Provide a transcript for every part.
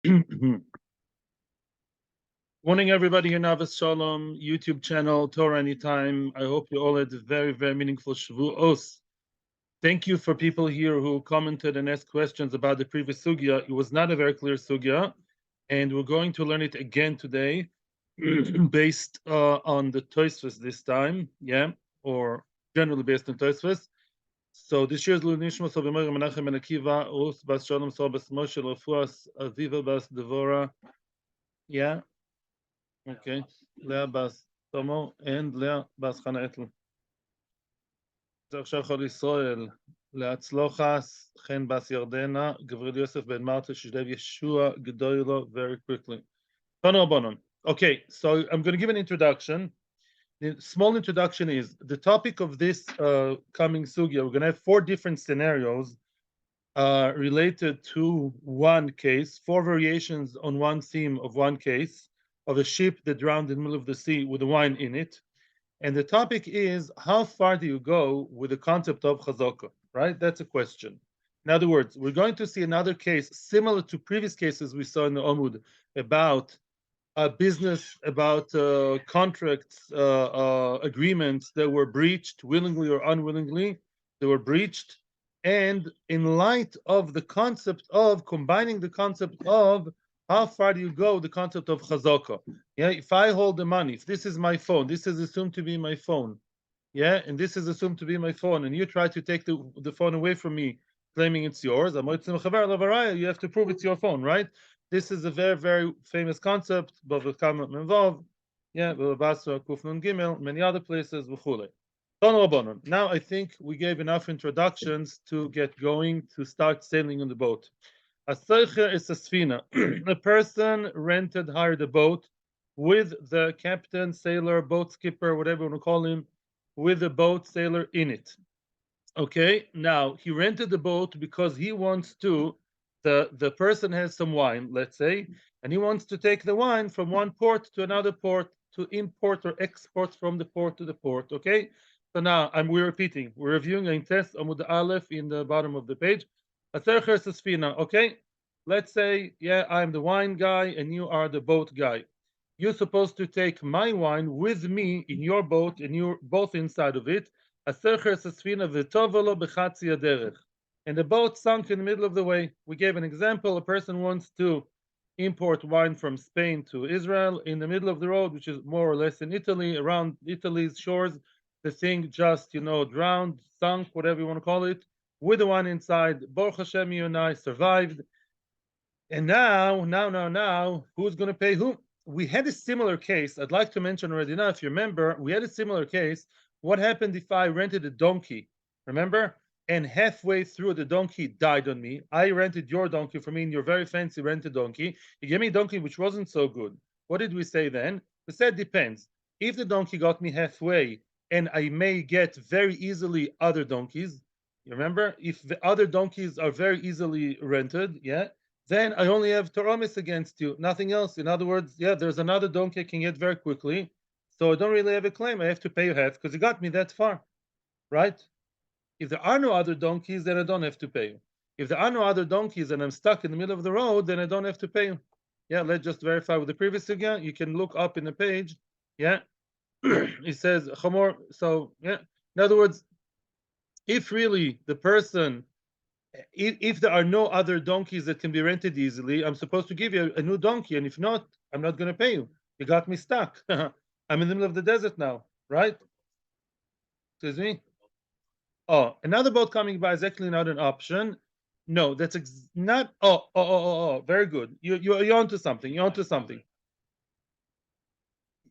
Morning, everybody here, Navas Shalom, YouTube channel, Torah Anytime. I hope you all had a very, very meaningful Shavuos. Thank you for people here who commented and asked questions about the previous sugya. It was not a very clear sugya, and we're going to learn it again today, based on the Tosfos this time, or generally based on Tosfos. So this year's Lunishma Sobimor Menachem Ben Akiva, Us Bas Shalom Sol Bas Moshe Refuas Aviva Bas Devora, Okay, Leah Bas Tomo and Leah Bas Chana Etl. עכשיו כל ישראל, להצלוחס, חן בס ירדנה, גבריל יוסף ben Marta, ששלב Yeshua Gedoylo very quickly. Okay, so I'm going to give an introduction. The small introduction is the topic of this coming sugya. We're going to have 4 different scenarios related to one case, 4 variations on one theme of one case of a ship that drowned in the middle of the sea with the wine in it. And the topic is, how far do you go with the concept of chazaka, right? That's a question. In other words, we're going to see another case similar to previous cases we saw in the Amud about business, about contracts, agreements that were breached willingly or unwillingly. They were breached. And in light of the concept of combining the concept of how far do you go, the concept of chazaka. If I hold the money, if this is my phone, this is assumed to be my phone. And this is assumed to be my phone, and you try to take the phone away from me, claiming it's yours, you have to prove it's your phone, right? This is a very, very famous concept, Bava involved. Many other places. Now I think we gave enough introductions to get going, to start sailing on the boat. A seicher is a sfina. A person hired a boat with the captain, sailor, boat skipper, whatever you want to call him, with a boat sailor in it. Okay, now he rented the boat because he wants to, the person has some wine, let's say, and he wants to take the wine from one port to another port, to import or export from the port to the port. Okay, so now we're repeating, we're reviewing a test Amud Aleph in the bottom of the page. Okay, let's say, I'm the wine guy and you are the boat guy. You're supposed to take my wine with me in your boat, and you're both inside of it. And the boat sunk in the middle of the way. We gave an example. A person wants to import wine from Spain to Israel. In the middle of the road, which is more or less in Italy, around Italy's shores, the thing just, drowned, sunk, whatever you want to call it, with the wine inside. Baruch Hashem, you and I survived. And now, who's going to pay who? We had a similar case. I'd like to mention already now, if you remember, we had a similar case. What happened if I rented a donkey? Remember? And halfway through, the donkey died on me. I rented your donkey for me in your very fancy rented donkey. You gave me a donkey which wasn't so good. What did we say then? We said depends. If the donkey got me halfway, and I may get very easily other donkeys, you remember? If the other donkeys are very easily rented, then I only have Toromis against you, nothing else. In other words, there's another donkey I can get very quickly, so I don't really have a claim. I have to pay you half because you got me that far, right? If there are no other donkeys, then I don't have to pay you. If there are no other donkeys and I'm stuck in the middle of the road, then I don't have to pay you. Let's just verify with the previous sugya. You can look up in the page. It says Chamor. So in other words, if really the person, if there are no other donkeys that can be rented easily, I'm supposed to give you a new donkey, and if not, I'm not going to pay you. You got me stuck. I'm in the middle of the desert now, right? Excuse me? Oh, another boat coming by is actually not an option. No, that's not. Oh, very good. You're onto something. You're onto something.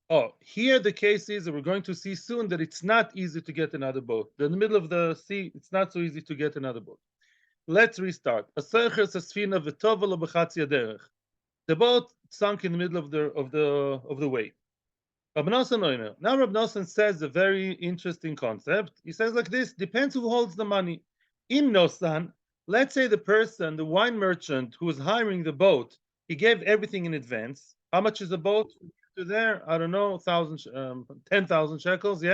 Oh, here the case is that we're going to see soon that it's not easy to get another boat. In the middle of the sea, it's not so easy to get another boat. Let's restart. The boat sunk in the middle of the way. Now Rab Nosson says a very interesting concept. He says like this: depends who holds the money. In Nosson, let's say the person, the wine merchant who is hiring the boat, he gave everything in advance. How much is the boat to there? I don't know, 10,000 shekels. He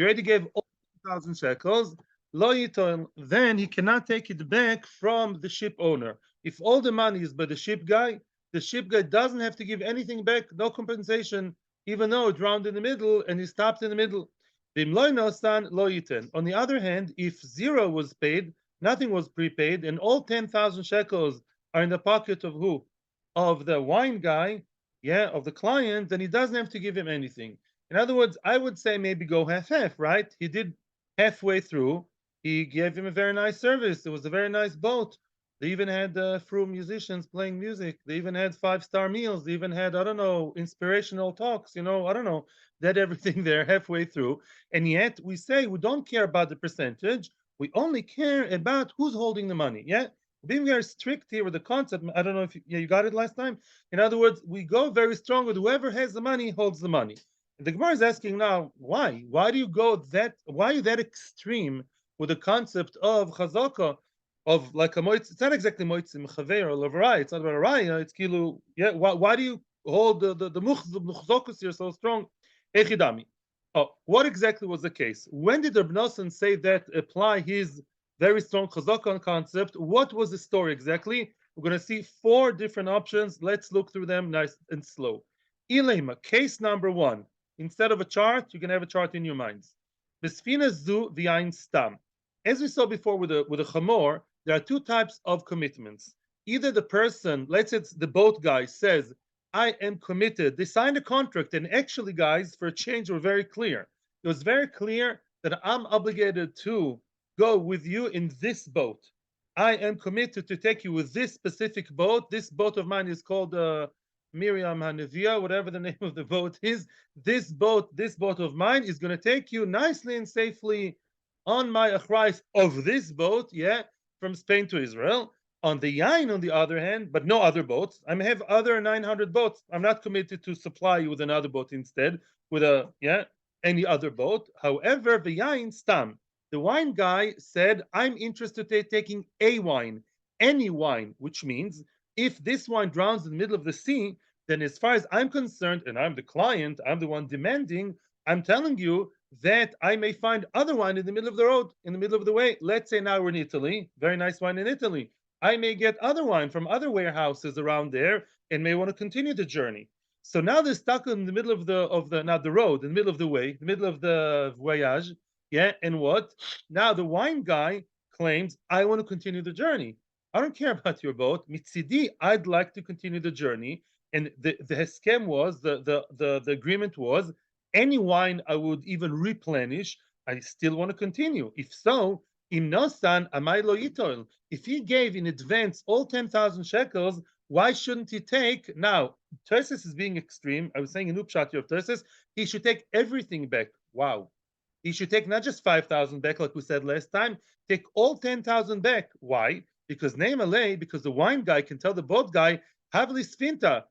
already gave all 10,000 shekels. Then he cannot take it back from the ship owner. If all the money is by the ship guy, the ship guy doesn't have to give anything back, no compensation, even though it drowned in the middle and he stopped in the middle. On the other hand, if zero was paid, nothing was prepaid, and all 10,000 shekels are in the pocket of who? Of the wine guy, yeah, of the client, then he doesn't have to give him anything. In other words, I would say maybe go half-half, right? He did halfway through. He gave him a very nice service. It was a very nice boat. They even had Fru musicians playing music. They even had five-star meals. They even had, I don't know, inspirational talks. I don't know. They had everything there halfway through. And yet we say we don't care about the percentage. We only care about who's holding the money. Yeah. Being very strict here with the concept. I don't know if you got it last time. In other words, we go very strong with whoever has the money holds the money. And the Gemara is asking now, why? Why do you go that? Why are you that extreme with the concept of chazaka? Of like a moitz, it's not exactly moitz mechaver or levarai. It's not about a raya. It's kilu. Yeah. Why do you hold the muchzokus here so strong? Echidami. Oh, what exactly was the case? When did Reb Nosson say that apply his very strong chazaka concept? What was the story exactly? We're going to see four different options. Let's look through them nice and slow. Ilema, case number one. Instead of a chart, you can have a chart in your minds. Besfina zu v'ayin stam. As we saw before with a chamor, there are two types of commitments. Either the person, let's say it's the boat guy, says, I am committed. They signed a contract, and actually, guys, for a change, were very clear. It was very clear that I'm obligated to go with you in this boat. I am committed to take you with this specific boat. This boat of mine is called Miriam Hanevia, whatever the name of the boat is. This boat of mine is going to take you nicely and safely on my achrais of this boat, yeah, from Spain to Israel. On the yain, on the other hand, but no other boats. I may have other 900 boats. I'm not committed to supply you with another boat instead, with any other boat. However, the yain stam, the wine guy said, I'm interested in taking a wine, any wine, which means if this wine drowns in the middle of the sea, then as far as I'm concerned, and I'm the client, I'm the one demanding, I'm telling you that I may find other wine in the middle of the road, in the middle of the way. Let's say now we're in Italy, very nice wine in Italy. I may get other wine from other warehouses around there and may want to continue the journey. So now they're stuck in the middle of the not the road, in the middle of the way, the middle of the voyage. Yeah, and what? Now the wine guy claims, I want to continue the journey. I don't care about your boat. Mitzidi, I'd like to continue the journey. And the heskem was, the agreement was, any wine I would even replenish, I still want to continue. If so, im nosan amai lo yitol. If he gave in advance all 10,000 shekels, why shouldn't he take? Now, Terses is being extreme. I was saying in Upshat of Terses, he should take everything back. Wow. He should take not just 5,000 back, like we said last time, take all 10,000 back. Why? Because because the wine guy can tell the boat guy, Havli Sfinta,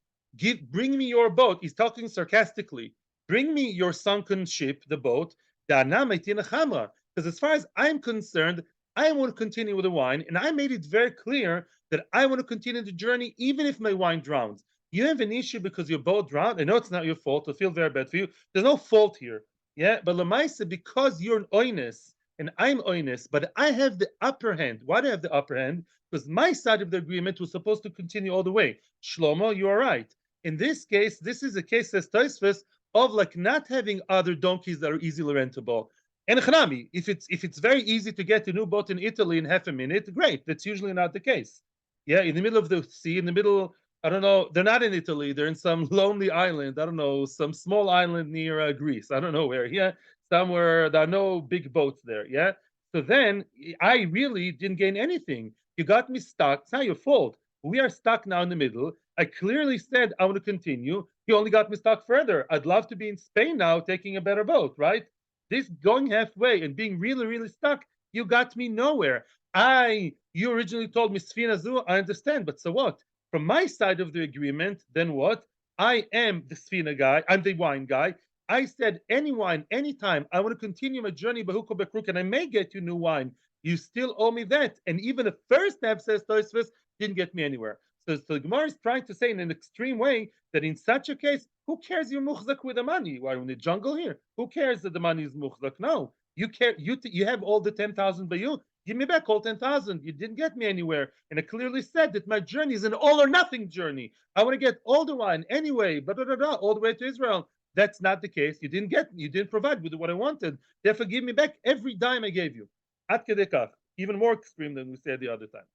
bring me your boat. He's talking sarcastically. Bring me your sunken ship, the boat. Because as far as I'm concerned, I want to continue with the wine, and I made it very clear that I want to continue the journey even if my wine drowns. You have an issue because your boat drowned. I know it's not your fault. I feel very bad for you. There's no fault here. Yeah, but Lamaisa, because you're an oinus and I'm oinus, but I have the upper hand. Why do I have the upper hand? Because my side of the agreement was supposed to continue all the way. Shlomo, you are right. In this case, this is a case, says Tosfos, of like not having other donkeys that are easily rentable. And Chanami, if it's very easy to get a new boat in Italy in half a minute, great. That's usually not the case. Yeah, in the middle of the sea, in the middle, I don't know, they're not in Italy, they're in some lonely island, I don't know, some small island near Greece, I don't know where, yeah, somewhere, there are no big boats there, yeah. So then I really didn't gain anything. You got me stuck, it's not your fault. We are stuck now in the middle. I clearly said I want to continue. You only got me stuck further. I'd love to be in Spain now taking a better boat, right? This going halfway and being really, really stuck, you got me nowhere. You originally told me Sfina Zu, I understand, but so what? From my side of the agreement, then what? I am the Sfina guy, I'm the wine guy. I said any wine, anytime, I want to continue my journey, Behuko Bekruk, and I may get you new wine. You still owe me that. And even the first step, says Tosfos, didn't get me anywhere. So the Gemara is trying to say in an extreme way that in such a case, who cares you're muchzak with the money? Why are we in the jungle here? Who cares that the money is muchzak? No, you care. You have all the 10,000 by you. Give me back all 10,000. You didn't get me anywhere. And I clearly said that my journey is an all or nothing journey. I want to get all the wine anyway, all the way to Israel. That's not the case. You didn't provide with what I wanted. Therefore, give me back every dime I gave you. Ad kedei kach. Even more extreme than we said the other time.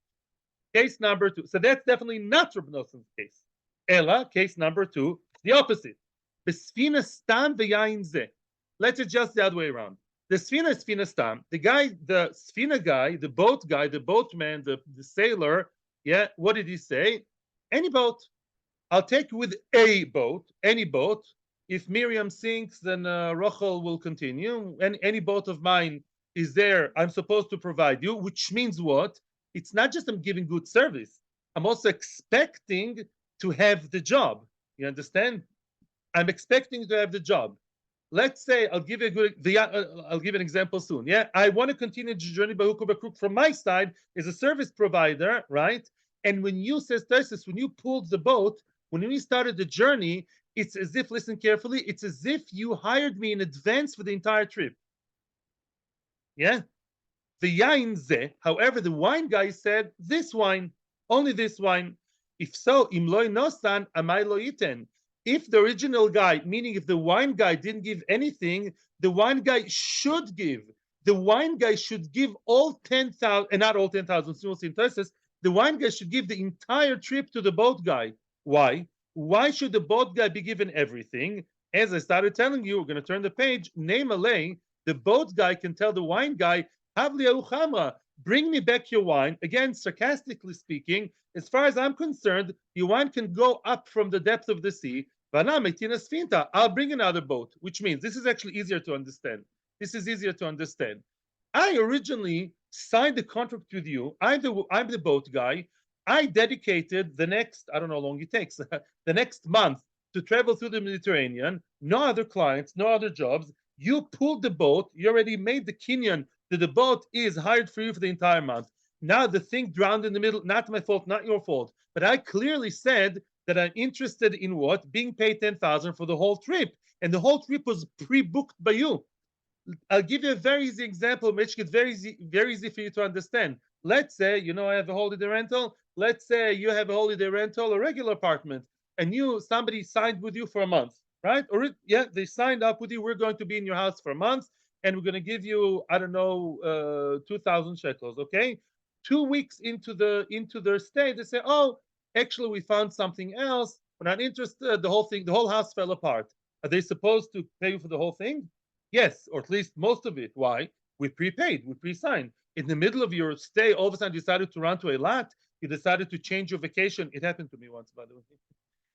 Case number two. So that's definitely not Reb Noson's case. Ella, case number two, the opposite. Besfina stam v'yayin zeh. Let's adjust the other way around. The Sfina is Sfina Stam. The guy, the Sfina guy, the boatman, the sailor, yeah, what did he say? Any boat. I'll take you with a boat, any boat. If Miriam sinks, then Rachel will continue. And any boat of mine is there, I'm supposed to provide you, which means what? It's not just I'm giving good service. I'm also expecting to have the job. You understand? I'm expecting to have the job. Let's say I'll give you I'll give an example soon. Yeah, I want to continue the journey by hook or by crook from my side as a service provider, right? And when you says Tosis, when you pulled the boat, when we started the journey, it's as if, listen carefully, it's as if you hired me in advance for the entire trip. Yeah. The yain ze, however, the wine guy said this wine, only this wine. If so, im loy nosan amai lo iten. If the original guy, meaning if the wine guy didn't give anything, the wine guy should give. The wine guy should give all 10,000, and not all 10,000, the wine guy should give the entire trip to the boat guy. Why? Why should the boat guy be given everything? As I started telling you, we're going to turn the page. Name a lay. The boat guy can tell the wine guy, bring me back your wine. Again, sarcastically speaking, as far as I'm concerned, your wine can go up from the depth of the sea. I'll bring another boat, which means this is actually easier to understand. This is easier to understand. I originally signed the contract with you. I'm the boat guy. I dedicated the next, I don't know how long it takes, the next month to travel through the Mediterranean. No other clients, no other jobs. You pulled the boat. You already made the kinyan that the boat is hired for you for the entire month. Now the thing drowned in the middle. Not my fault, not your fault. But I clearly said that I'm interested in what? Being paid 10,000 for the whole trip. And the whole trip was pre-booked by you. I'll give you a very easy example, which is very easy for you to understand. Let's say, I have a holiday rental. Let's say you have a holiday rental, a regular apartment, and somebody signed with you for a month, right? Or they signed up with you. We're going to be in your house for a month, and we're going to give you, I don't know, 2,000 shekels. Okay, 2 weeks into their stay, they say, oh, actually, we found something else. We're not interested. The whole house fell apart. Are they supposed to pay you for the whole thing? Yes, or at least most of it. Why? We prepaid, we pre-signed. In the middle of your stay, all of a sudden you decided to run to a lot. You decided to change your vacation. It happened to me once, by the way.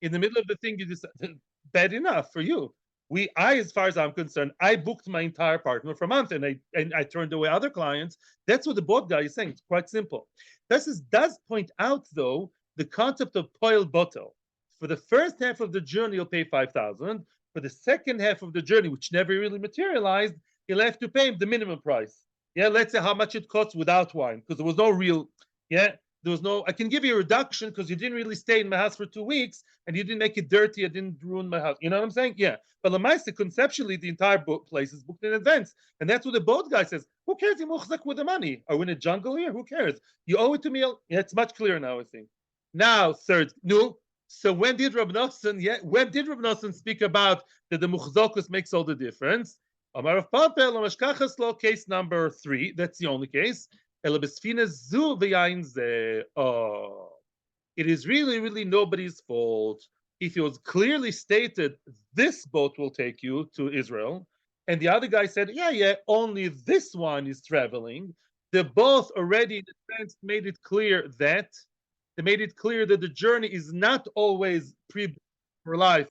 In the middle of the thing, you decided, bad enough for you. As far as I'm concerned, I booked my entire apartment for a month, and I turned away other clients. That's what the boat guy is saying. It's quite simple. This does point out, though, the concept of poil bottle. For the first half of the journey, you'll pay 5,000. For the second half of the journey, which never really materialized, you'll have to pay him the minimum price. Yeah, let's say how much it costs without wine, because there was no real, I can give you a reduction because you didn't really stay in my house for 2 weeks and you didn't make it dirty, I didn't ruin my house. You know what I'm saying? Yeah. But Lamaisa, conceptually, the entire place is booked in advance. And that's what the boat guy says. Who cares? You muchzak with the money. Are we in a jungle here? Who cares? You owe it to me. Yeah, it's much clearer now, I think. Now, third, no. So when did Reb Nosson speak about that the muchzokus makes all the difference? Case number 3. That's the only case. It is really, really nobody's fault. If it was clearly stated, this boat will take you to Israel, and the other guy said, yeah, only this one is traveling. They both already in advance made it clear that the journey is not always for life,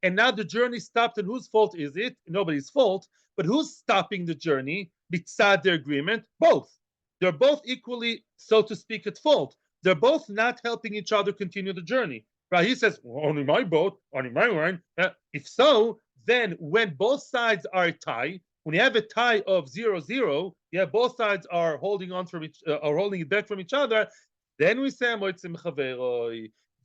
and now the journey stopped, and whose fault is it? Nobody's fault. But who's stopping the journey? Beside their agreement, both. They're both equally, so to speak, at fault. They're both not helping each other continue the journey. Right? He says, well, only my boat, only my wine. If so, then when both sides are a tie, when you have a tie of 0-0, both sides are holding on from are holding it back from each other. Then we say,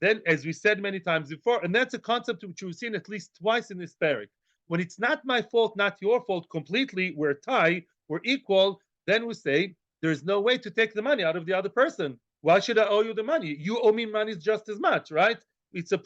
then, as we said many times before, and that's a concept which we've seen at least twice in this parak. When it's not my fault, not your fault completely, we're a tie, we're equal, then we say there's no way to take the money out of the other person. Why should I owe you the money? You owe me money just as much, right? It's a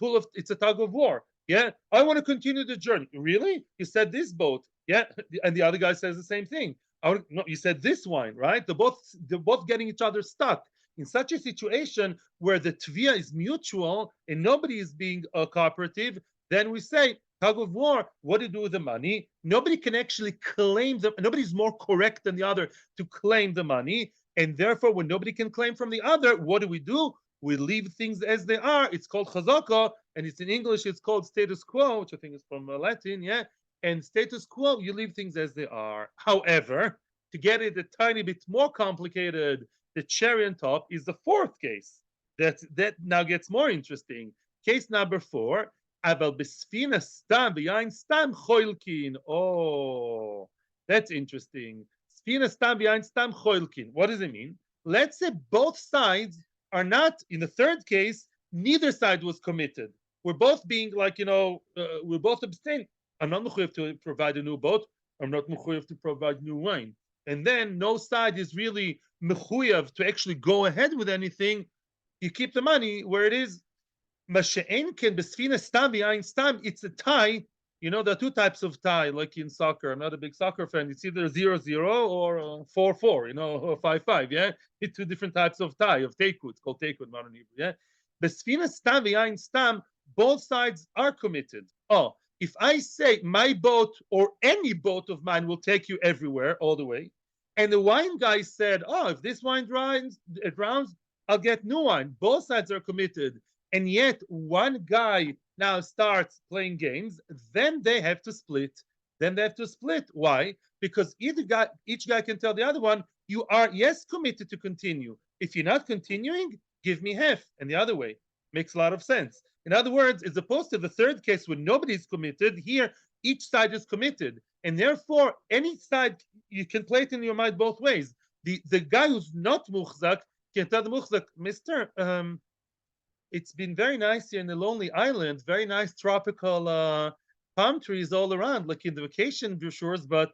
tug of war. Yeah, I want to continue the journey. Really? You said this boat, yeah, and the other guy says the same thing. No, you said this wine, right? They're both getting each other stuck in such a situation where the tvia is mutual and nobody is being cooperative. Then we say tug of war. What do you do with the money? Nobody can actually claim them. Nobody's more correct than the other to claim the money, and therefore, when nobody can claim from the other, what do? We leave things as they are. It's called chazaka, and it's in English. It's called status quo, which I think is from Latin. Yeah, and status quo, you leave things as they are. However, to get it a tiny bit more complicated, the cherry on top is the fourth case. That now gets more interesting. Case number 4. Aval besfina stam b'yain stam choilkin. Oh, that's interesting. Sfina stam b'yain stam choilkin. What does it mean? Let's say both sides are not, in the third case, neither side was committed. We're both being like, we're both abstaining. I'm not mechuyev to provide a new boat. I'm not mechuyev to provide new wine. And then no side is really mechuyev to actually go ahead with anything. You keep the money where it is. It's a tie. There are two types of tie, like in soccer. I'm not a big soccer fan. It's either 0-0 or 4-4, or 5-5. Yeah, it's two different types of tie of teku. It's called teku in modern Hebrew. Yeah, besfina stam v'yain stam. Both sides are committed. Oh, if I say my boat or any boat of mine will take you everywhere, all the way, and the wine guy said, oh, if this wine drowns, I'll get new wine. Both sides are committed. And yet one guy now starts playing games, then they have to split. Why? Because each guy can tell the other one, you are, yes, committed to continue. If you're not continuing, give me half. And the other way. Makes a lot of sense. In other words, as opposed to the third case when nobody's committed, here each side is committed. And therefore, any side, you can play it in your mind both ways. The guy who's not muhzak can tell the muhzak, mister, it's been very nice here in the lonely island, very nice tropical palm trees all around, like in the vacation brochures, but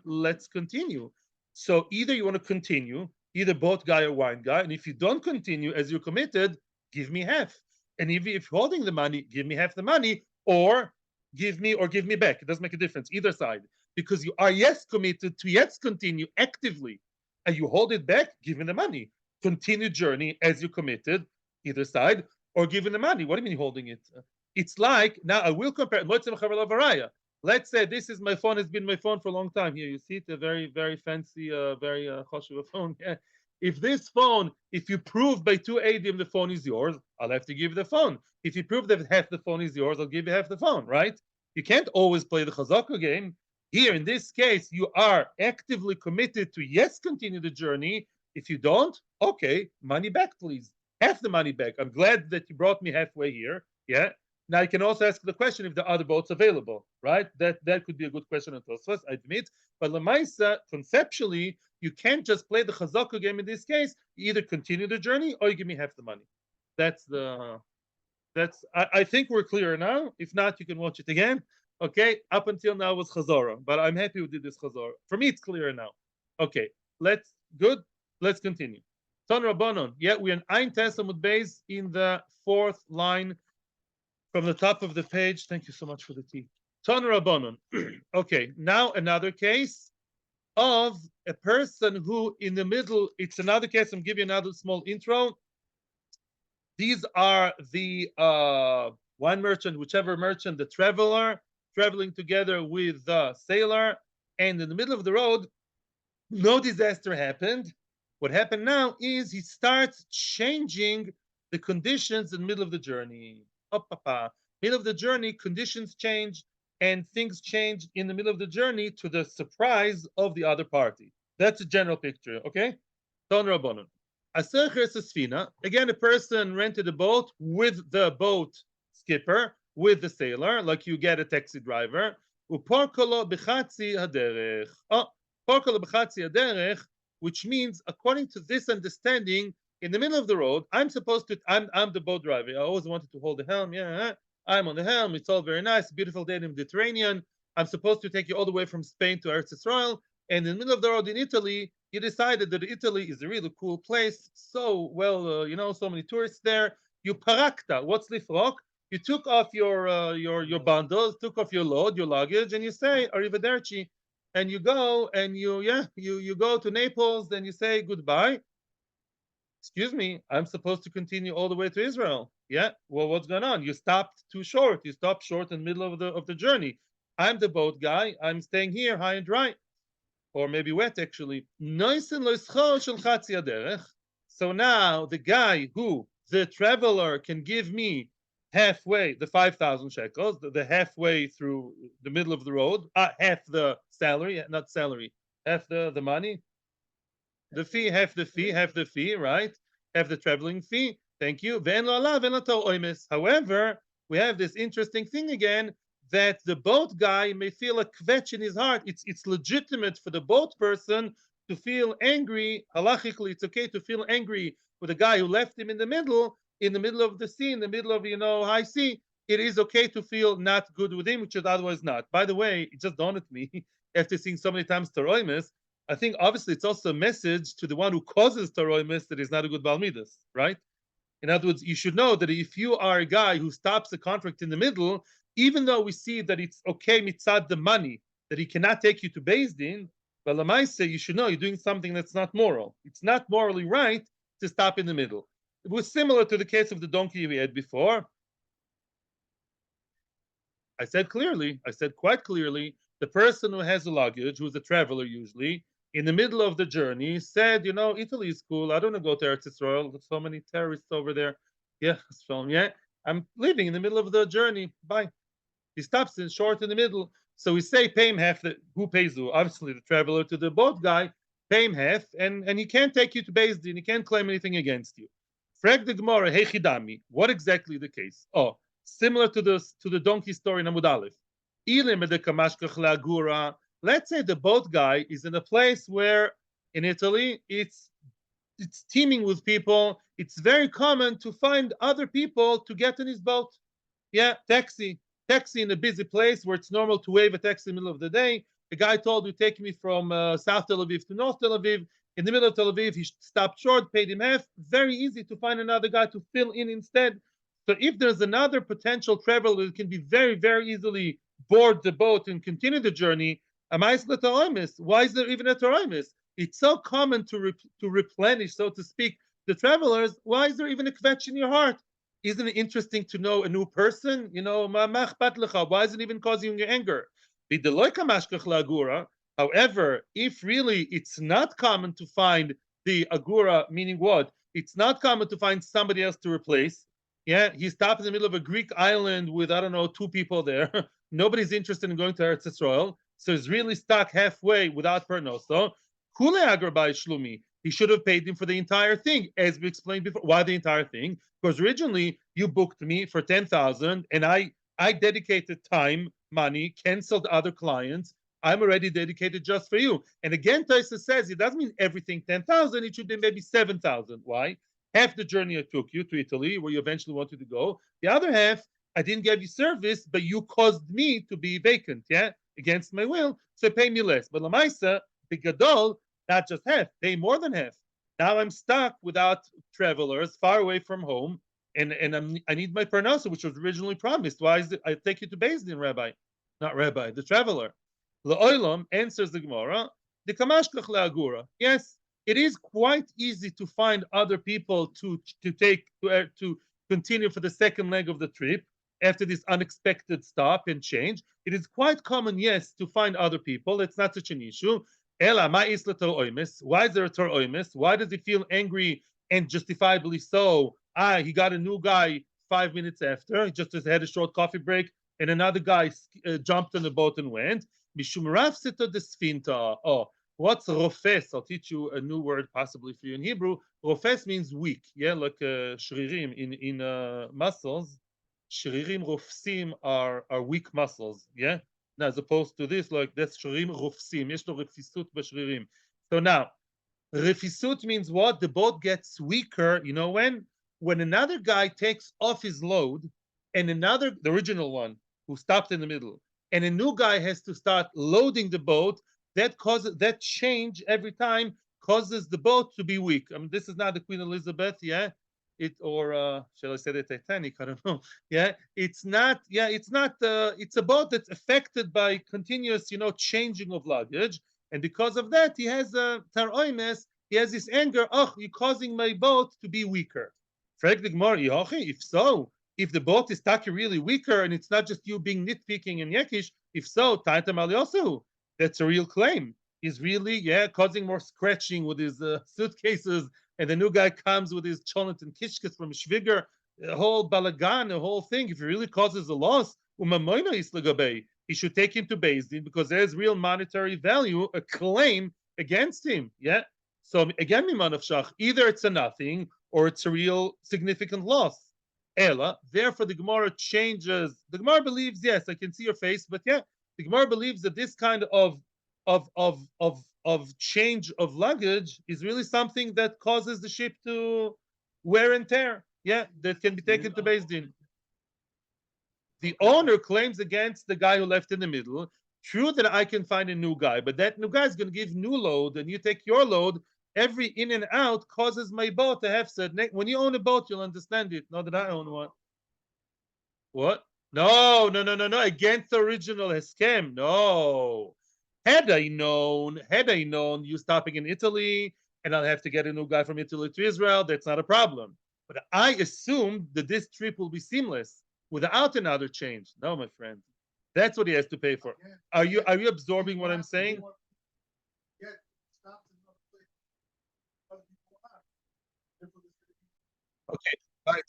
let's continue. So either you want to continue, either boat guy or wine guy, and if you don't continue as you're committed, give me half. And if you're holding the money, give me half the money, or give me back. It doesn't make a difference, either side. Because you are, yes, committed to, yes, continue actively, and you hold it back, give me the money. Continue journey as you committed, either side, or giving the money. What do you mean holding it? It's like, now I will compare. Let's say this is my phone, it's been my phone for a long time. Here, you see it, a very, very fancy, very choshev phone. Yeah. If this phone, if you prove by 2 ADM the phone is yours, I'll have to give the phone. If you prove that half the phone is yours, I'll give you half the phone, right? You can't always play the chazaka game. Here, in this case, you are actively committed to, yes, continue the journey. If you don't, okay, money back, please. Half the money back. I'm glad that you brought me halfway here. Yeah. Now you can also ask the question if the other boat's available, right? That could be a good question on Tosfos, I admit. But Lamaisa, conceptually, you can't just play the chazaka game in this case. You either continue the journey or you give me half the money. I think we're clear now. If not, you can watch it again. Okay. Up until now was chazara, but I'm happy we did this chazara. For me, it's clearer now. Okay. Let's continue. Ton Rabbanon. Yeah, we're in Ein Amud base in the 4th line from the top of the page. Thank you so much for the tea. Ton Rabbanon. Okay, now another case of a person who in the middle, it's another case. I'm giving you another small intro. These are the wine merchant, whichever merchant, the traveler, traveling together with the sailor. And in the middle of the road, no disaster happened. What happened now is he starts changing the conditions in the middle of the journey. Middle of the journey, conditions change, and things change in the middle of the journey to the surprise of the other party. That's a general picture, okay? Ton Rabbanon. Again, a person rented a boat with the boat skipper, with the sailor, like you get a taxi driver. Which means, according to this understanding, in the middle of the road, I'm the boat driver. I always wanted to hold the helm. Yeah, I'm on the helm. It's all very nice, beautiful day in the Mediterranean. I'm supposed to take you all the way from Spain to Eretz Israel, and in the middle of the road in Italy, you decided that Italy is a really cool place. So well, so many tourists there. You parakta. What's lifrok? You took off your bundles, took off your load, your luggage, and you say arrivederci, and you go and you go to Naples, then you say goodbye. Excuse me, I'm supposed to continue all the way to Israel. Yeah, well, what's going on? You stopped too short. You stopped short in the middle of the journey. I'm the boat guy. I'm staying here high and dry, or maybe wet actually. So now the guy who the traveler can give me halfway the 5,000 shekels, the halfway through the middle of the road, half the salary, not salary, half the money, the fee, half the fee, right? Half the traveling fee. Thank you. However, we have this interesting thing again that the boat guy may feel a kvetch in his heart. It's legitimate for the boat person to feel angry. Halachically, it's okay to feel angry with a guy who left him in the middle of the sea, in the middle of high sea. It is okay to feel not good with him, which is otherwise not. By the way, it just dawned on me after seeing so many times Taroimus. I think obviously it's also a message to the one who causes Taroimus that he's not a good Balmidas, right? In other words, you should know that if you are a guy who stops a contract in the middle, even though we see that it's okay mitzad the money, that he cannot take you to Beis Din, but Lamaise, you should know you're doing something that's not moral. It's not morally right to stop in the middle. It was similar to the case of the donkey we had before. I said quite clearly, the person who has a luggage, who's a traveler usually, in the middle of the journey, said, Italy is cool. I don't want to go to Eretz Yisrael. There's so many terrorists over there. Yeah, I'm leaving in the middle of the journey. Bye. He stops in short in the middle. So we say, pay him half. Who pays who? Obviously, the traveler to the boat guy, pay him half, and he can't take you to Beis Din. He can't claim anything against you. Frag the Gemara, hey chidami. What exactly the case? Oh, similar to the donkey story in Amud Aleph. Let's say the boat guy is in a place where in Italy it's teeming with people. It's very common to find other people to get in his boat. Yeah, taxi in a busy place where it's normal to wave a taxi in the middle of the day. The guy told you take me from South Tel Aviv to North Tel Aviv. In the middle of Tel Aviv, he stopped short, paid him half. Very easy to find another guy to fill in instead. So if there's another potential traveler that can be very, very easily board the boat and continue the journey, why is there even a Toroimus? It's so common to replenish, so to speak, the travelers. Why is there even a kvetch in your heart? Isn't it interesting to know a new person? Why is it even causing you anger? However, if really it's not common to find the agura, meaning what? It's not common to find somebody else to replace. Yeah, he stopped in the middle of a Greek island with, I don't know, 2 people there. Nobody's interested in going to Eretz Yisrael. So he's really stuck halfway without pernoso. Kule agar by shlumi. He should have paid him for the entire thing, as we explained before. Why the entire thing? Because originally you booked me for 10,000, and I dedicated time, money, canceled other clients. I'm already dedicated just for you. And again, Taisa says it doesn't mean everything 10,000. It should be maybe 7,000. Why? Half the journey I took you to Italy, where you eventually wanted to go. The other half, I didn't give you service, but you caused me to be vacant, yeah, against my will. So pay me less. But Lamaisa, the Gadol, not just half, pay more than half. Now I'm stuck without travelers, far away from home, and I need my parnasa, which was originally promised. Why is it? I take you to Beis Din, Rabbi, not Rabbi, the traveler. La'olam answers the Gemara, the kamashkach le'agura. Yes, it is quite easy to find other people to continue for the second leg of the trip after this unexpected stop and change. It is quite common, yes, to find other people. It's not such an issue. Ela ma isla toroimis. Why is there a toroimis? Why does he feel angry and justifiably so? He got a new guy 5 minutes after. He just had a short coffee break, and another guy jumped on the boat and went. Mishum rafsita desfinta. Oh, what's rofes? I'll teach you a new word possibly for you in Hebrew. Rofes means weak. Yeah, like shririm in muscles. Shririm rofsim are weak muscles. Yeah, now, as opposed to this, like that's shririm rofsim. Yesh lo refisut b'shririm. So now, refisut means what? The boat gets weaker. You know when? When another guy takes off his load, and the original one who stopped in the middle, and a new guy has to start loading the boat, that change every time causes the boat to be weak. I mean, this is not the Queen Elizabeth, yeah. Shall I say the Titanic? I don't know. Yeah, it's not. Yeah, it's not. It's a boat that's affected by continuous, changing of luggage, and because of that, he has a taroimes. He has this anger. Oh, you're causing my boat to be weaker. Frag the Gemara, if so, if the boat is taki really weaker and it's not just you being nitpicking and yekish, if so, Taitam Aliosu, that's a real claim. He's really, causing more scratching with his suitcases, and the new guy comes with his cholent and kishkes from Shviger, the whole balagan, the whole thing. If he really causes a loss, he should take him to Beis Din because there's real monetary value, a claim against him. Yeah. So again, Miman of Shach, either it's a nothing or it's a real significant loss. Ella, therefore the Gemara changes. The Gemara believes, yes, I can see your face, but yeah, the Gemara believes that this kind of change of luggage is really something that causes the ship to wear and tear. Yeah, that can be taken to Beis Din. The owner claims against the guy who left in the middle. True that I can find a new guy, but that new guy is going to give new load, and you take your load. Every in and out causes my boat to have said. When you own a boat, you'll understand it. Not that I own one. What? No. Against the original Heskem. No. Had I known you stopping in Italy and I'll have to get a new guy from Italy to Israel, that's not a problem. But I assumed that this trip will be seamless without another change. No, my friend. That's what he has to pay for. Are you absorbing what I'm saying? Okay.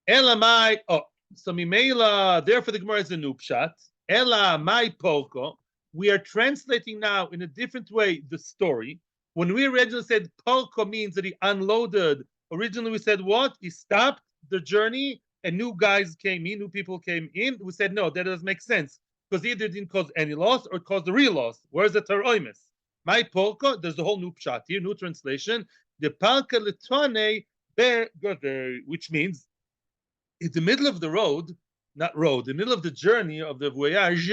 Ela mai. Oh, so mimela. Therefore, the Gemara is a nupshat. Ela mai poko. We are translating now in a different way the story. When we originally said poko means that he unloaded. Originally, we said what? He stopped the journey and new guys came in, new people came in. We said no, that doesn't make sense because either didn't cause any loss or caused a real loss. Where's the taroimus? My polka, there's the whole new pshat here, new translation. The palka letone be, which means in the middle of the road, not road, in the middle of the journey of the voyage,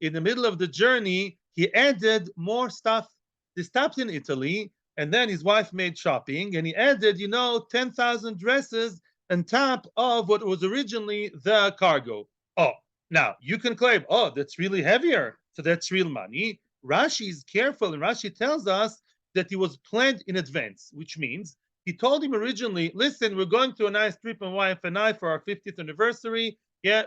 in the middle of the journey, he added more stuff. He stopped in Italy, and then his wife made shopping, and he added, 10,000 dresses on top of what was originally the cargo. Oh, now you can claim, oh, that's really heavier, so that's real money. Rashi is careful, and Rashi tells us that he was planned in advance, which means he told him originally, listen, we're going to a nice trip, my wife and I, for our 50th anniversary,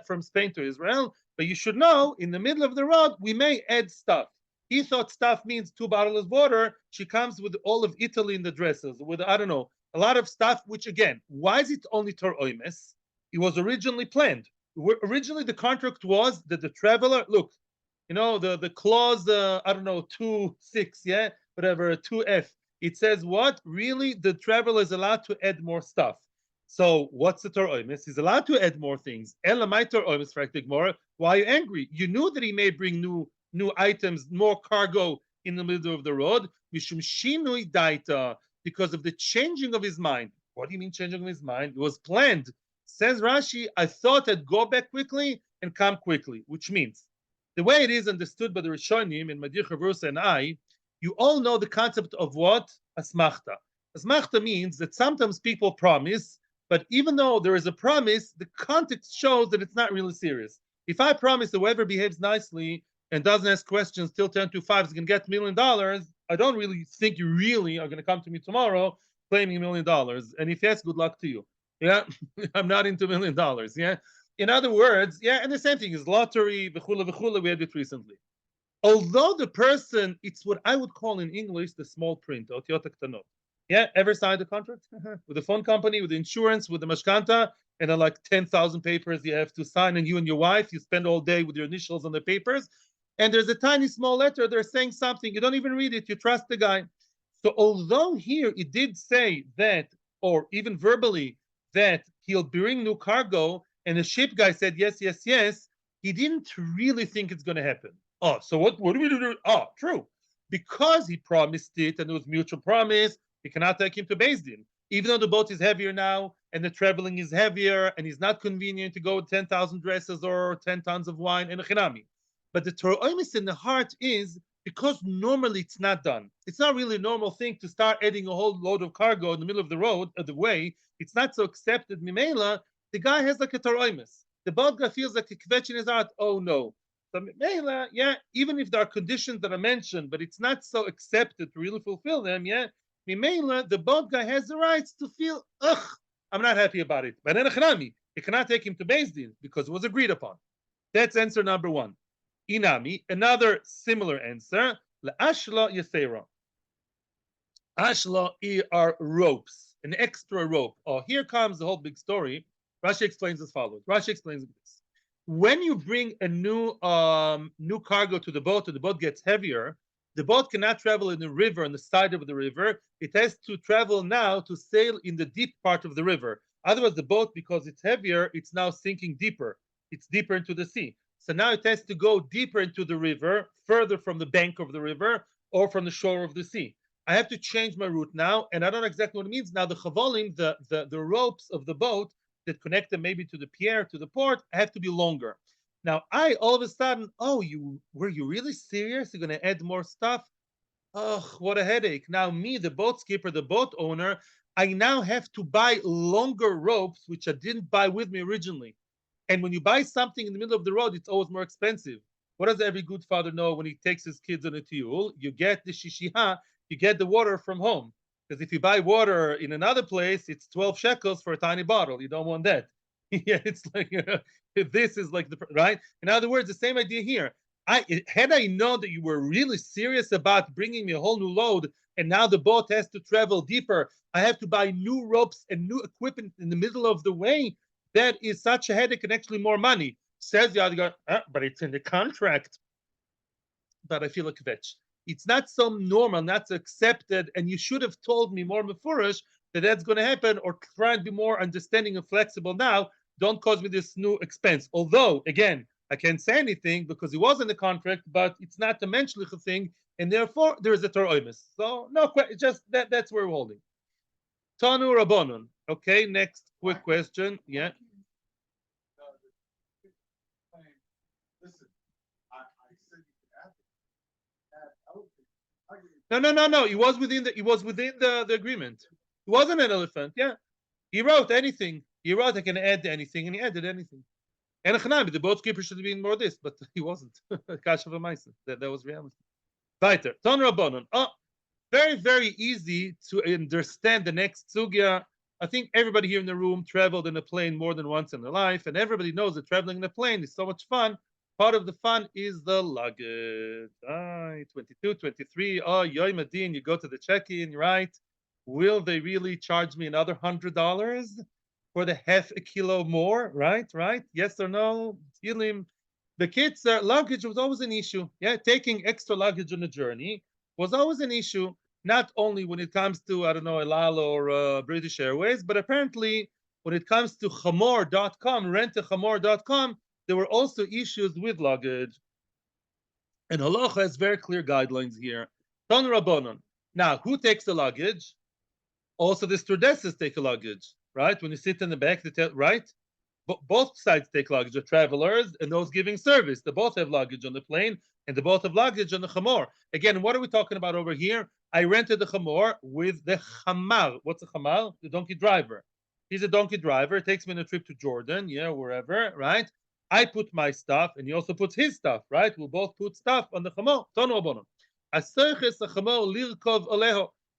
from Spain to Israel, but you should know, in the middle of the road, we may add stuff. He thought stuff means 2 bottles of water. She comes with all of Italy in the dresses, with, I don't know, a lot of stuff, which again, why is it only Tor Oimes? It was originally planned. Originally, the contract was that the traveler, look, the clause, I don't know, 2.6, yeah, whatever, 2F. It says what? Really, the traveler is allowed to add more stuff. So what's the Tor Oimes? He's allowed to add more things. Ela my Tor Oimes, why are you angry? You knew that he may bring new items, more cargo in the middle of the road. Mishum shinui daita, because of the changing of his mind. What do you mean changing of his mind? It was planned. Says Rashi, I thought I'd go back quickly and come quickly, which means the way it is understood by the Rishonim in Madir Chavrusa and I, you all know the concept of what? Asmachta. Asmachta means that sometimes people promise, but even though there is a promise, the context shows that it's not really serious. If I promise that whoever behaves nicely and doesn't ask questions till 10 to 5 is going to get $1 million, I don't really think you really are going to come to me tomorrow claiming $1 million. And if yes, good luck to you. Yeah, I'm not into $1 million. Yeah. In other words, yeah, and the same thing is lottery, v'chula, we had it recently. Although the person, it's what I would call in English the small print, otiyot ktanot. Yeah, ever signed a contract? With the phone company, with the insurance, with the mashkanta, and then like 10,000 papers you have to sign, and you and your wife, you spend all day with your initials on the papers, and there's a tiny small letter, they're saying something, you don't even read it, you trust the guy. So although here it did say that, or even verbally, that he'll bring new cargo, and the ship guy said yes, he didn't really think it's going to happen. Oh, so what do we do? Oh, true. Because he promised it, and it was mutual promise, he cannot take him to Beis Din. Even though the boat is heavier now, and the traveling is heavier, and it's not convenient to go with 10,000 dresses or 10 tons of wine and a chinami. But the Torah in the heart is because normally it's not done. It's not really a normal thing to start adding a whole load of cargo in the middle of the road, of the way. It's not so accepted. Mimela, the guy has like a toroimus. The boat guy feels like a kvetch in his heart. Oh no. So Mimela, yeah, even if there are conditions that are mentioned, but it's not so accepted to really fulfill them, yeah. Mimela, the boat guy has the rights to feel, ugh, I'm not happy about it. But then he cannot take him to Bezdin because it was agreed upon. That's answer number one. Inami, another similar answer. Ashla yasera. Ashla are ropes, an extra rope. Oh, here comes the whole big story. Rashi explains as follows. Rashi explains this. When you bring a new cargo to the boat gets heavier. The boat cannot travel in the river on the side of the river. It has to travel now to sail in the deep part of the river. Otherwise, the boat, because it's heavier, it's now sinking deeper. It's deeper into the sea. So now it has to go deeper into the river, further from the bank of the river or from the shore of the sea. I have to change my route now, and I don't know exactly what it means. Now the chavolim, the ropes of the boat that connect them maybe to the pier, to the port, have to be longer. Now I all of a sudden, oh, were you really serious? You're going to add more stuff? Oh, what a headache. Now me, the boat skipper, the boat owner, I now have to buy longer ropes, which I didn't buy with me originally. And when you buy something in the middle of the road, it's always more expensive. What does every good father know when he takes his kids on a tiyul? You get the shishiha, you get the water from home. Because if you buy water in another place, it's 12 shekels for a tiny bottle. You don't want that. Yeah, it's like this is like the right. In other words, the same idea here. Had I known that you were really serious about bringing me a whole new load, and now the boat has to travel deeper, I have to buy new ropes and new equipment in the middle of the way. That is such a headache and actually more money. Says the other guy, but it's in the contract. But I feel like kvetch. It's not so normal, not so accepted, and you should have told me more mefurish that that's going to happen, or try and be more understanding and flexible now. Don't cause me this new expense. Although, again, I can't say anything because it was in the contract, but it's not a menschliche thing, and therefore there is a toroimus. So no, just that's where we're holding. Tanu Rabbanon. Okay, next quick question. Yeah. No. It was within the agreement. It wasn't an elephant. Yeah. He wrote anything. He wrote I can add anything, and he added anything. And the boat skipper should have been more this, but he wasn't. That was reality. Weiter. Ton Rabbanon. Oh, very, very easy to understand the next sugya. I think everybody here in the room traveled in a plane more than once in their life, and everybody knows that traveling in a plane is so much fun. Part of the fun is the luggage. 22, 23. Oh, Yomi, you go to the check-in, right? Will they really charge me another $100 for the half a kilo more? Right? Yes or no? Tilim. The kids' luggage was always an issue. Yeah, taking extra luggage on a journey was always an issue, not only when it comes to, I don't know, El Al or British Airways, but apparently when it comes to chamor.com, rentachamor.com, there were also issues with luggage. And Halacha has very clear guidelines here. Ton Rabbanon. Now, who takes the luggage? Also, the stewardesses take a luggage, right? When you sit in the back, right? Both sides take luggage, the travelers and those giving service. They both have luggage on the plane, and they both have luggage on the chamor. Again, what are we talking about over here? I rented the chamor with the chamar. What's a chamar? The donkey driver. He's a donkey driver. It takes me on a trip to Jordan, yeah, wherever, right? I put my stuff, and he also puts his stuff, right? We'll both put stuff on the chamor.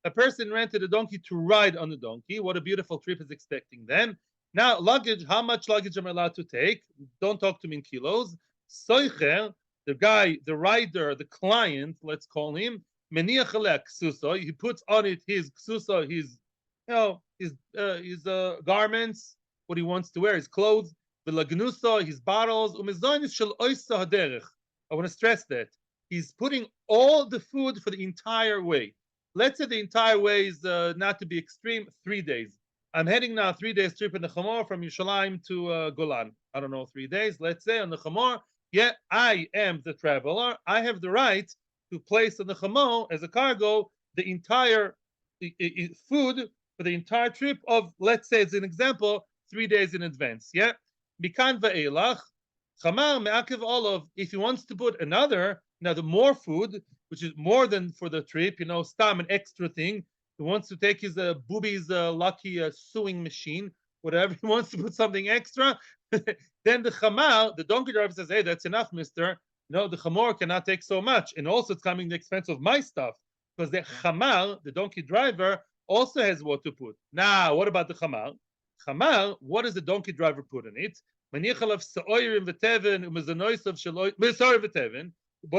A person rented a donkey to ride on the donkey. What a beautiful trip is expecting them. Now, luggage, how much luggage am I allowed to take? Don't talk to me in kilos. Soicher, the guy, the rider, the client, let's call him, meniach ksuso. He puts on it his ksuso, his garments, what he wants to wear, his clothes, v'lagnuso, his bottles, umezonis shel oisa haderech. I want to stress that. He's putting all the food for the entire way. Let's say the entire way is, not to be extreme, 3 days. I'm heading now 3 days trip in the Chamor from Yerushalayim to Golan. I don't know, 3 days. Let's say on the Chamor, yeah, I am the traveler. I have the right to place on the Chamor as a cargo the entire food for the entire trip of, let's say, as an example, 3 days in advance. Yeah, Mikan va'elach, Chamar me'akev olav. If he wants to put another more food, which is more than for the trip, stam, an extra thing. He wants to take his boobies lucky sewing machine, whatever. He wants to put something extra. Then the chamar, the donkey driver says, "Hey, that's enough, mister. No, the chamor cannot take so much, and also it's coming at the expense of my stuff because the chamar, the donkey driver, also has what to put. Now, what about the chamar? Chamar, what does the donkey driver put in it? What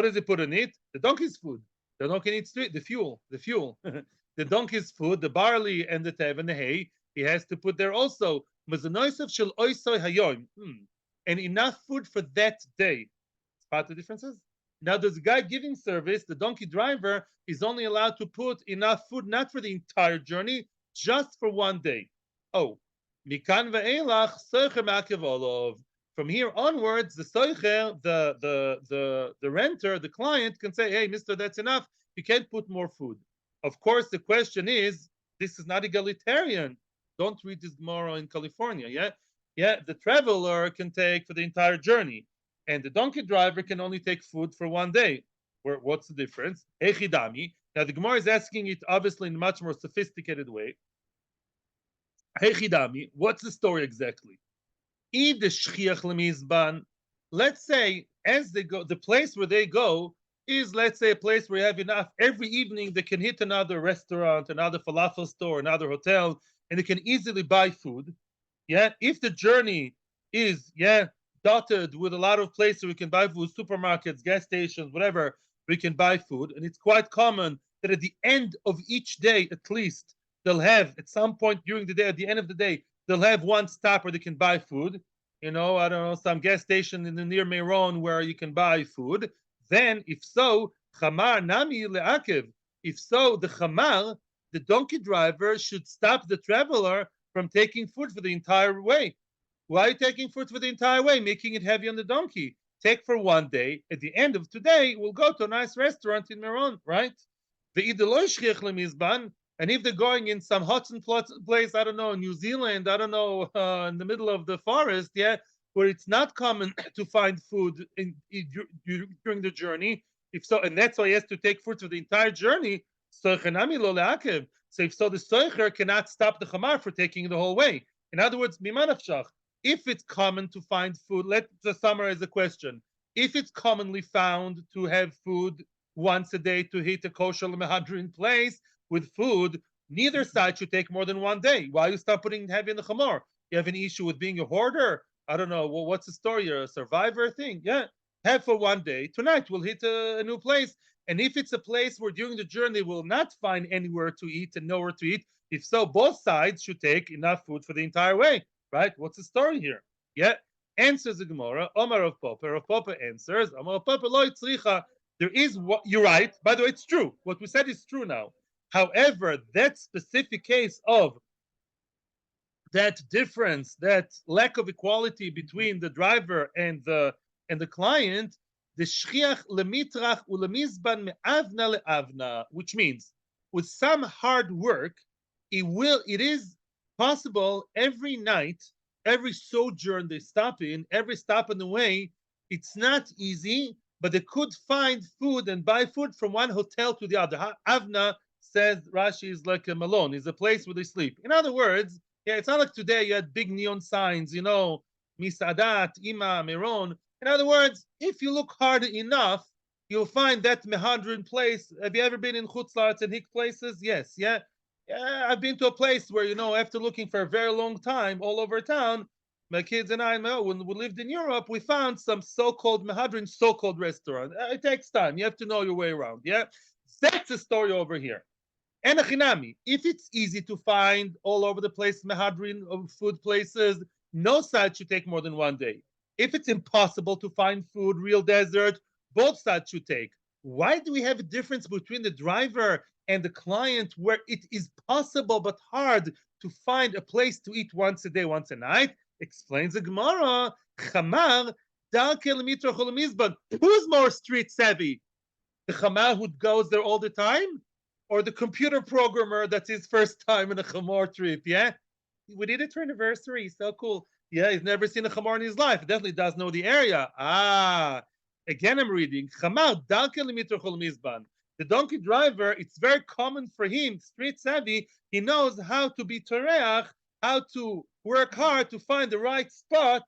does he put in it? The donkey's food. The donkey needs the fuel. The fuel. The donkey's food, the barley and the teven, the hay, he has to put there also. And enough food for that day. Spot the differences? Now, there's a guy giving service, the donkey driver is only allowed to put enough food, not for the entire journey, just for one day. Oh, mikan ve'elach soicher ma'akev olov. From here onwards, the soicher, the renter, the client can say, "Hey, mister, that's enough. You can't put more food." Of course, the question is, this is not egalitarian. Don't read this Gemara in California, yeah? Yeah, the traveler can take for the entire journey, and the donkey driver can only take food for one day. What's the difference? Echidami. Now, the Gemara is asking it obviously in a much more sophisticated way. Echidami, what's the story exactly? Let's say, as they go, the place where they go is, let's say, a place where you have enough. Every evening they can hit another restaurant, another falafel store, another hotel, and they can easily buy food. Yeah, if the journey is dotted with a lot of places we can buy food, supermarkets, gas stations, whatever, we can buy food, and it's quite common that at the end of each day, at least, they'll have at some point during the day, at the end of the day, they'll have one stop where they can buy food. I don't know, some gas station in the near Meron where you can buy food. Then, if so, chamar nami le'akev. If so, the chamar, the donkey driver, should stop the traveler from taking food for the entire way. Why are you taking food for the entire way, making it heavy on the donkey? Take for one day. At the end of today, we'll go to a nice restaurant in Meron, right? And if they're going in some Hudson place, I don't know, New Zealand, I don't know, in the middle of the forest, where it's not common to find food during the journey. If so, and that's why he has to take food for the entire journey. So if so, the soicher cannot stop the chamar for taking the whole way. In other words, mimanafshach. If it's common to find food, let's summarize the question. If it's commonly found to have food once a day to hit a kosher mehadrin place with food, neither side should take more than one day. Why you stop putting heavy in the chamor? You have an issue with being a hoarder? I don't know. Well, what's the story? You're a survivor thing? Yeah. Have for one day. Tonight we'll hit a new place. And if it's a place where during the journey we'll not find anywhere to eat and nowhere to eat, if so, both sides should take enough food for the entire way. Right? What's the story here? Yeah. Answers the Gemara. Omar of Papa. Rav Papa answers. Omar of Papa lo tzricha. There is what you're right. By the way, it's true. What we said is true now. However, that specific case of that difference, that lack of equality between the driver and the client, the shchiach lemitrach ulemizban me'avna le'avna, which means with some hard work, it is possible every night, every sojourn they stop in, every stop on the way, it's not easy, but they could find food and buy food from one hotel to the other. Avna, says Rashi, is like a malon, is a place where they sleep. In other words, it's not like today you had big neon signs, Misadat, Ima, Meron. In other words, if you look hard enough, you'll find that mehadrin place. Have you ever been in chutzlarts and hick places? Yes, yeah. I've been to a place where, after looking for a very long time all over town, my kids and I, when we lived in Europe, we found some so-called mehadrin, so-called restaurant. It takes time. You have to know your way around, yeah? That's the story over here. And achinami, if it's easy to find all over the place mehadrin of food places, no side should take more than one day. If it's impossible to find food, real desert, both sides should take. Why do we have a difference between the driver and the client where it is possible but hard to find a place to eat once a day, once a night? Explains the Gemara, Chamar, who's more street savvy? The Chamar who goes there all the time? Or the computer programmer that's his first time in a chamor trip, yeah? We did it for anniversary, so cool. Yeah, he's never seen a chamor in his life. He definitely does know the area. Again I'm reading. Chamar, dalke limitra chol mizban. The donkey driver, it's very common for him, street savvy, he knows how to be toreach, how to work hard to find the right spot,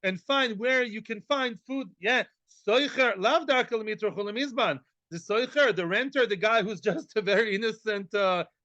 and find where you can find food. Yeah. Soicher, lav darkel mitra cholamizban. The soicher, the renter, the guy who's just a very innocent,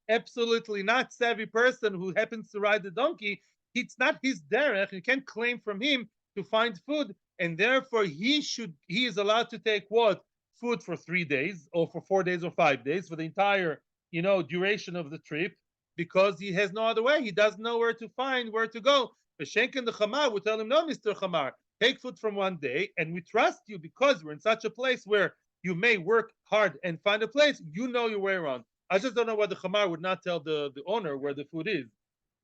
absolutely not savvy person who happens to ride the donkey, it's not his derech. You can't claim from him to find food, and therefore he is allowed to take what? Food for 3 days or for 4 days or 5 days for the entire duration of the trip, because he has no other way. He doesn't know where to go. The Shenken the Chamar would tell him, no, Mr. Chamar, take food from one day, and we trust you because we're in such a place where you may work hard and find a place, you know your way around. I just don't know why the Chamar would not tell the owner where the food is.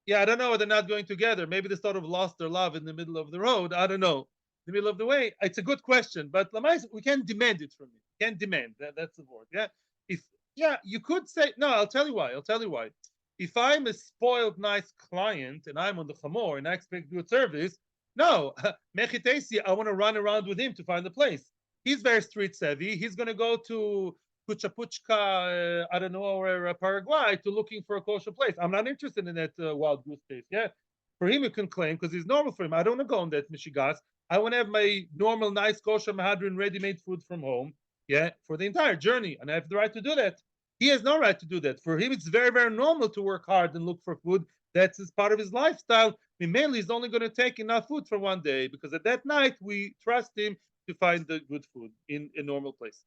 Yeah, I don't know. They're not going together. Maybe they sort of lost their love in the middle of the road. I don't know. The middle of the way. It's a good question, but Lamais, we can't demand it from you. Can't demand. That's the word. Yeah. You could say no. I'll tell you why. If I'm a spoiled, nice client and I'm on the chamor and I expect good service, no, mechitesi, I want to run around with him to find the place. He's very street savvy. He's going to go to Puchapuchka, I don't know, or Paraguay to looking for a kosher place. I'm not interested in that wild goose chase. Yeah, for him, you can claim because it's normal for him. I don't want to go on that Michigas. I want to have my normal, nice kosher mahadrin ready-made food from home. Yeah, for the entire journey, and I have the right to do that. He has no right to do that. For him, it's very, very normal to work hard and look for food. That's part of his lifestyle. Mainly, he's only going to take enough food for one day because at that night we trust him to find the good food in a normal place.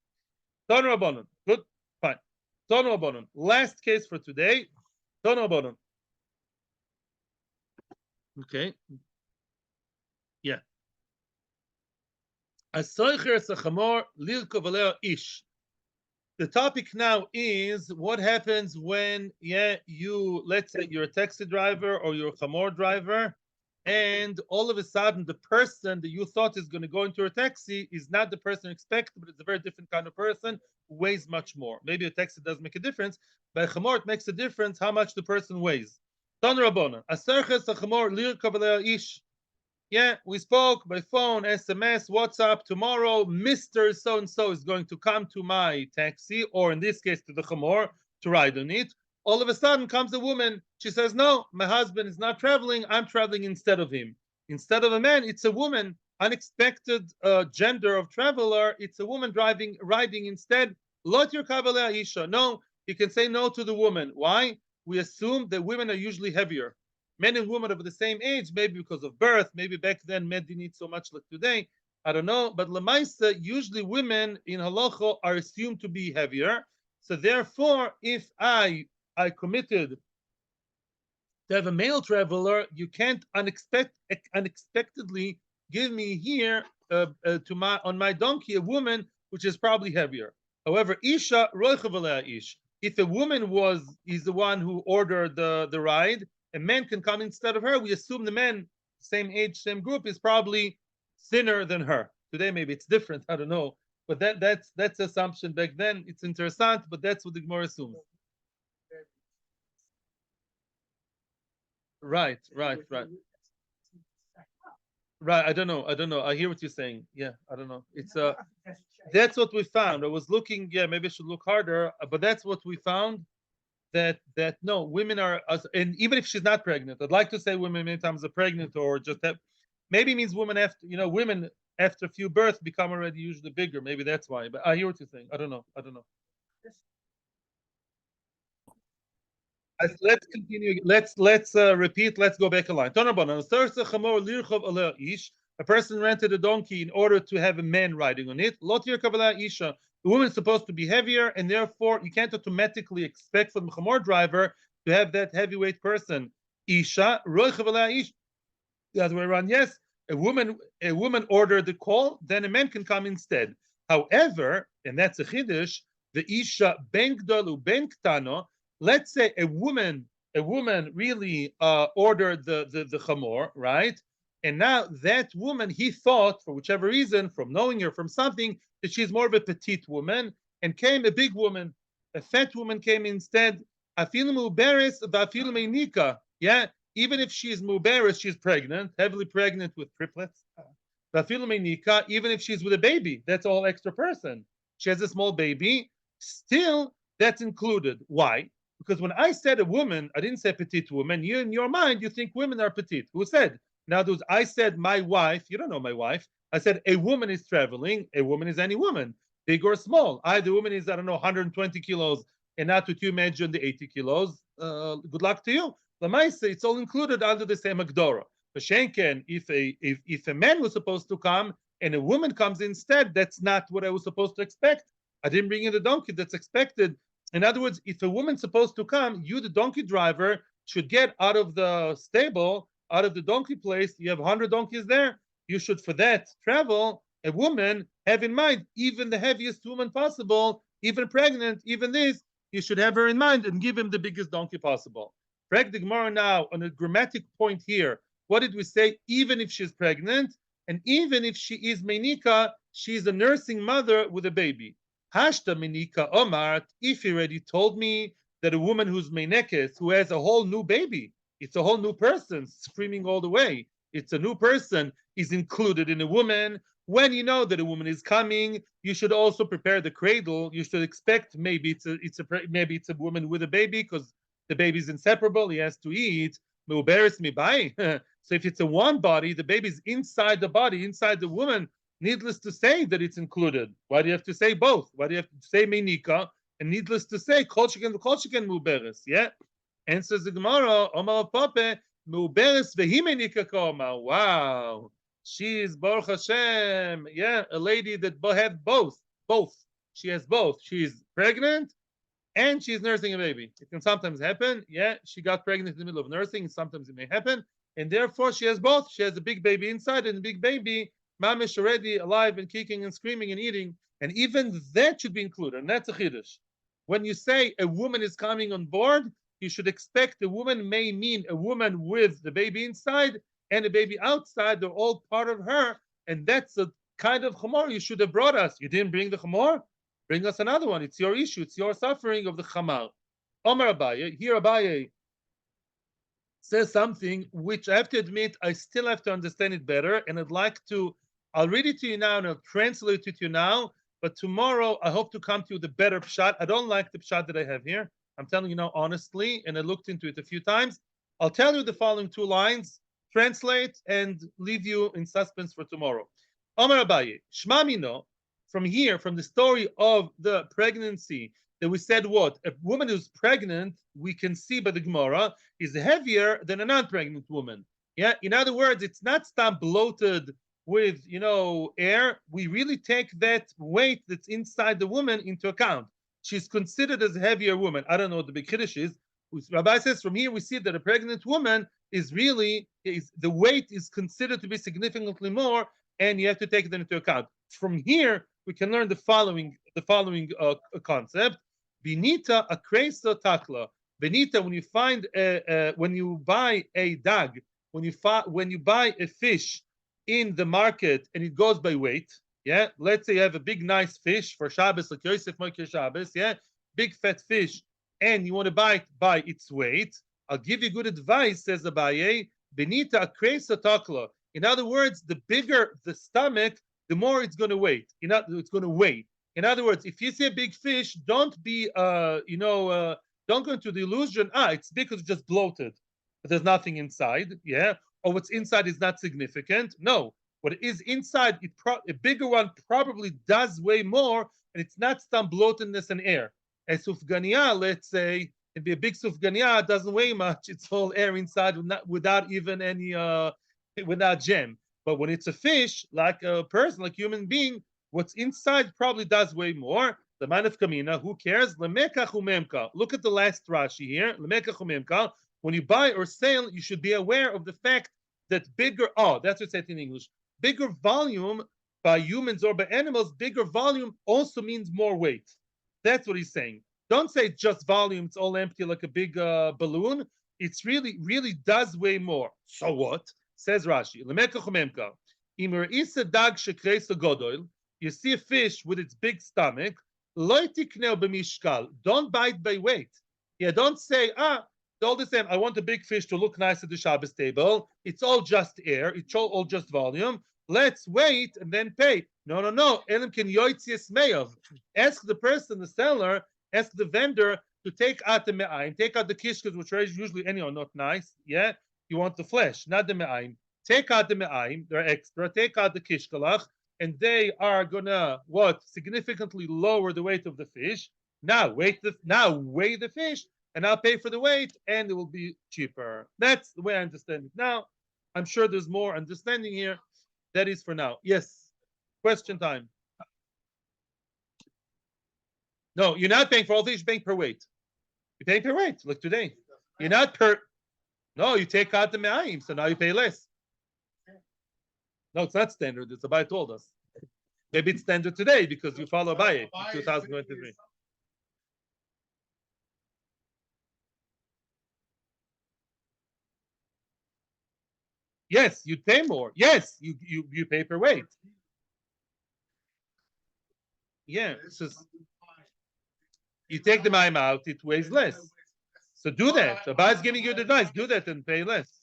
Ton Rabbanon. Good. Fine. Ton Rabbanon. Last case for today. Ton Rabbanon. Okay. Yeah. Asoicher sachamor lirkov aleo ish. The topic now is what happens when, let's say you're a taxi driver or you're a chamor driver, and all of a sudden the person that you thought is going to go into a taxi is not the person expected, but it's a very different kind of person who weighs much more. Maybe a taxi does make a difference, but a chamor, it makes a difference how much the person weighs. Ton Rabbanan, aserches a chamor lirkav aleo ish. Yeah, we spoke by phone, SMS, WhatsApp. Tomorrow, Mr. So-and-so is going to come to my taxi, or in this case, to the chamor, to ride on it. All of a sudden comes a woman. She says, no, my husband is not traveling. I'm traveling instead of him. Instead of a man, it's a woman. Unexpected gender of traveler. It's a woman riding instead. Lot your kabbalah isha. No, you can say no to the woman. Why? We assume that women are usually heavier. Men and women of the same age, maybe because of birth, maybe back then men didn't eat so much like today. I don't know. But Lamaisa, usually women in halacha are assumed to be heavier. So therefore, if I committed to have a male traveler, you can't unexpectedly give me here on my donkey a woman which is probably heavier. However, Isha roichav ish. If a woman is the one who ordered the ride, a man can come instead of her. We assume the man, same age, same group, is probably thinner than her. Today maybe it's different. I don't know, but that's the assumption. Back then it's interessant, but that's what the Gemara assumes. Right. I don't know. I hear what you're saying. Yeah, I don't know. It's that's what we found. I was looking. Yeah, maybe I should look harder, but that's what we found. That no, women are, and even if she's not pregnant, I'd like to say women many times are pregnant or just have, maybe means women after, women after a few births become already usually bigger. Maybe that's why. But I hear what you're saying. I don't know. Let's continue. Let's repeat. Let's go back a line. A person rented a donkey in order to have a man riding on it. The woman is supposed to be heavier, and therefore you can't automatically expect from the chamor driver to have that heavyweight person. Isha, the other way around. Yes, a woman ordered the call, then a man can come instead. However, and that's a chiddush, the Isha ben gdol ben ktano. Let's say a woman really ordered the chamor, right? And now that woman, he thought, for whichever reason, from knowing her, from something, that she's more of a petite woman, and came a big woman. A fat woman came instead. Afilu muberes v'afilu meinika. Yeah, even if she's muberes, she's pregnant, heavily pregnant with triplets. V'afilu meinika, even if she's with a baby, that's all extra person. She has a small baby. Still, that's included. Why? Because when I said a woman, I didn't say petite woman. You, in your mind, you think women are petite. Who said? In other words, I said my wife. You don't know my wife. I said a woman is traveling. A woman is any woman, big or small. The woman is, I don't know, 120 kilos, and not what you imagine the 80 kilos. Good luck to you. Lamaisa, it's all included under the same Agdora. Shenken, if a man was supposed to come and a woman comes instead, that's not what I was supposed to expect. I didn't bring in the donkey that's expected. In other words, if a woman's supposed to come, you, the donkey driver, should get out of the stable, out of the donkey place. You have 100 donkeys there. You should, for that, travel. A woman, have in mind, even the heaviest woman possible, even pregnant, even this, you should have her in mind and give him the biggest donkey possible. Correct the Gemara now on a grammatic point here. What did we say? Even if she's pregnant, and even if she is menika, she's a nursing mother with a baby. Hashta menika omart, if he already told me that a woman who's menekes, who has a whole new baby, it's a whole new person screaming all the way, it's a new person, is included in a woman. When you know that a woman is coming, you should also prepare the cradle. You should expect maybe it's a woman with a baby because the baby is inseparable. He has to eat. So if it's a one body, the baby's inside the body, inside the woman. Needless to say that it's included. Why do you have to say both? Why do you have to say menika? And needless to say, kol sheken muberes. Yeah. Answers the Gemara, Omar Pape, muberes vehi menika koma. Wow. She is Baruch Hashem. Yeah, a lady that had both. Both. She has both. She's pregnant and she's nursing a baby. It can sometimes happen. Yeah, she got pregnant in the middle of nursing. Sometimes it may happen. And therefore, she has both. She has a big baby inside and a big baby, mamish, already alive and kicking and screaming and eating. And even that should be included. And that's a chiddush. When you say a woman is coming on board, you should expect a woman may mean a woman with the baby inside and a baby outside. They're all part of her. And that's a kind of chamor you should have brought us. You didn't bring the chamor? Bring us another one. It's your issue. It's your suffering of the chamar. Omar Abaye, here Abaye says something which I have to admit I still have to understand it better, and I'll read it to you now and I'll translate it to you now, but tomorrow I hope to come to you with a better pshat. I don't like the pshat that I have here. I'm telling you now honestly, and I looked into it a few times. I'll tell you the following two lines, translate, and leave you in suspense for tomorrow. Omar Abaye, Shma Mino, from here, from the story of the pregnancy, that we said what? A woman who's pregnant, we can see by the Gemara, is heavier than a non-pregnant woman. Yeah, in other words, it's not bloated with, air. We really take that weight that's inside the woman into account. She's considered as a heavier woman. I don't know what the big kiddush is. Rabbi says from here we see that a pregnant woman is the weight is considered to be significantly more, and you have to take that into account. From here we can learn the following concept. Binita akresa takla. Benita, when you buy a dag, when you buy a fish in the market and it goes by weight, yeah. Let's say you have a big nice fish for Shabbos, like Yosef Moker Shabbos, yeah, big fat fish, and you want to buy it by its weight. I'll give you good advice, says Abaye. Benita akresa takla. In other words, the bigger the stomach, the more it's going to weigh. It's going to weigh. In other words, if you see a big fish, don't go into the illusion, it's because it's just bloated, but there's nothing inside, yeah, or what's inside is not significant. No, what is inside, a bigger one probably does weigh more, and it's not some bloatedness and air. A sufgania, let's say, it'd be a big sufgania, it doesn't weigh much, it's all air inside without even any, without gem. But when it's a fish, like a person, like a human being, what's inside probably does weigh more. The man of Kamina, who cares? Look at the last Rashi here. When you buy or sell, you should be aware of the fact that that's what's said in English. Bigger volume by humans or by animals, bigger volume also means more weight. That's what he's saying. Don't say just volume, it's all empty like a big balloon. It's really does weigh more. So what? Says Rashi. You see a fish with its big stomach, don't buy it by weight. Yeah, don't say, all the same, I want a big fish to look nice at the Shabbos table. It's all just air. It's all just volume. Let's wait and then pay. No. Elim can yoitzias meyav. Ask the person, the seller, ask the vendor to take out the me'aim, take out the kishkas, which are usually anyhow not nice. Yeah, you want the flesh, not the me'aim. Take out the me'aim, they're extra. Take out the kishkalach, and they are gonna what significantly lower the weight of the fish. Now weigh the fish, and I'll pay for the weight, and it will be cheaper. That's the way I understand it. Now, I'm sure there's more understanding here. That is for now. Yes. Question time. No, you're not paying for all things. You're paying per weight. You're paying per weight, like today. You're not per. No, you take out the me'aim, so now you pay less. No, it's not standard. It's Abai told us. Maybe it's standard today because you follow Abai in 2023. Yes, you pay more. Yes, you pay per weight. Yeah, it's just you take the mime out, it weighs less. So do that. The buyer is giving you the advice. Do that and pay less.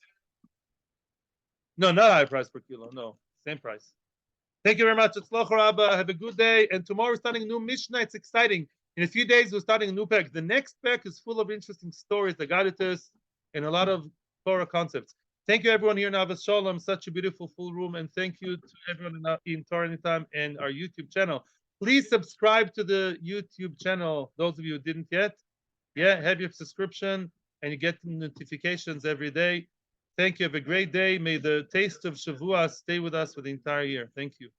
No, not higher price per kilo. No, same price. Thank you very much. It's Rabba. Have a good day. And tomorrow we're starting a new Mishnah. It's exciting. In a few days, we're starting a new pack. The next pack is full of interesting stories, the Gadatus, and a lot of Torah concepts. Thank you, everyone here in Avos Shalom. Such a beautiful full room. And thank you to everyone in Torah Anytime and our YouTube channel. Please subscribe to the YouTube channel. Those of you who didn't yet, have your subscription and you get notifications every day. Thank you. Have a great day. May the taste of Shavua stay with us for the entire year. Thank you.